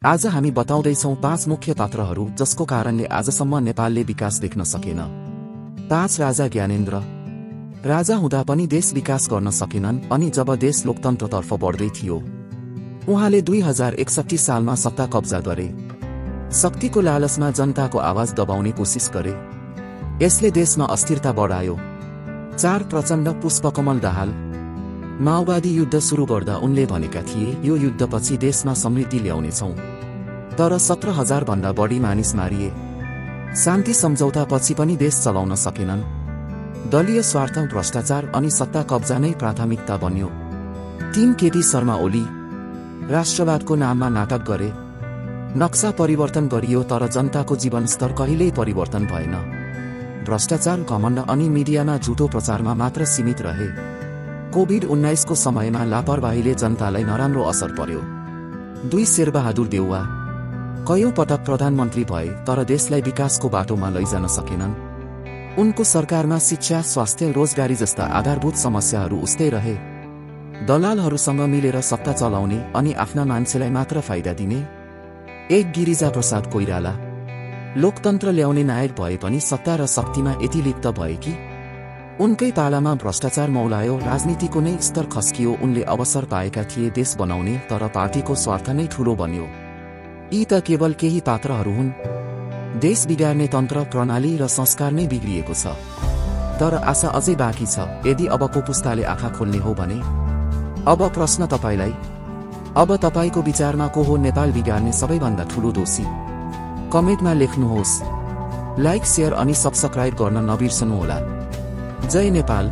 आज हामी बताउँदैछौं 5 मुख्य पात्रहरू जसको कारणले आजसम्म नेपालले विकास देख्न सकेन। 5 राजा ज्ञानेन्द्र। राजा हुँदा पनि देश विकास गर्न सकेनन् अनि जब देश लोकतन्त्रतर्फ बढ्दै थियो उहाँले 2061 सालमा सत्ता कब्जा गरे। शक्तिको लालचमा जनताको आवाज दबाउने कोसिस गरे। यसले देशमा अस्थिरता बढायो। 4 प्रचण्ड। पुष्पकमल दाहाल। माओवादी युद्ध सुरु गर्दा उनले भनेका थिए यो युद्धपछि देशमा समृद्धि ल्याउनेछौं, तर 17,000 भन्दा बढी मानिस मारिए। शान्ति सम्झौतापछि पनि देश चलाउन सकेनन्। दलीय स्वार्थ, भ्रष्टाचार अनि सत्ता कब्जा नै प्राथमिकता बन्यो। 3 केपी शर्मा ओली। राष्ट्रवादको नाममा नाटक गरे। नक्सा परिवर्तन गरियो तर जनताको जीवनस्तर कहिल्यै परिवर्तन भएन। भ्रष्टाचार, घमण्ड अनि मिडियामा झुटो प्रचारमा मात्र सीमित रहे। कोभिड-19 को समयमा लापरवाहीले जनतालाई नराम्रो असर पर्यो। 2 शेरबहादुर देउवा। कयौं पटक प्रधानमन्त्री भए तर देशलाई विकासको बाटोमा लैजान सकेनन्। उनको सरकारमा शिक्षा, स्वास्थ्य, रोजगारी जस्ता आधारभूत समस्याहरू उस्तै रहे। दलालहरूसँग मिलेर सत्ता चलाउने अनि आफ्ना मान्छेलाई मात्र फाइदा दिने। 1 गिरिजा प्रसाद कोइराला। लोकतन्त्र ल्याउने नायक भए पनि सत्ता र शक्तिमा यति लिप्त भए कि उनकै पालामा भ्रष्टाचार मौलायो, राजनीतिको नै स्तर खस्कियो। उनले अवसर पाएका थिए देश बनाउने, तर पार्टीको स्वार्थ नै ठूलो बन्यो। यी त केवल केही पात्रहरू हुन्। देश बिगार्ने तन्त्र, प्रणाली र संस्कार नै बिग्रिएको छ। तर आशा अझै बाँकी छ, यदि अबको पुस्ताले आँखा खोल्ने हो भने। अब प्रश्न तपाईलाई, अब तपाईको विचारमा को हो नेपाल बिगार्ने सबैभन्दा ठूलो दोषी? कमेन्टमा लेख्नुहोस्। लाइक, शेयर अनि सब्स्क्राइब गर्न नबिर्सनुहोला। जय नेपाल।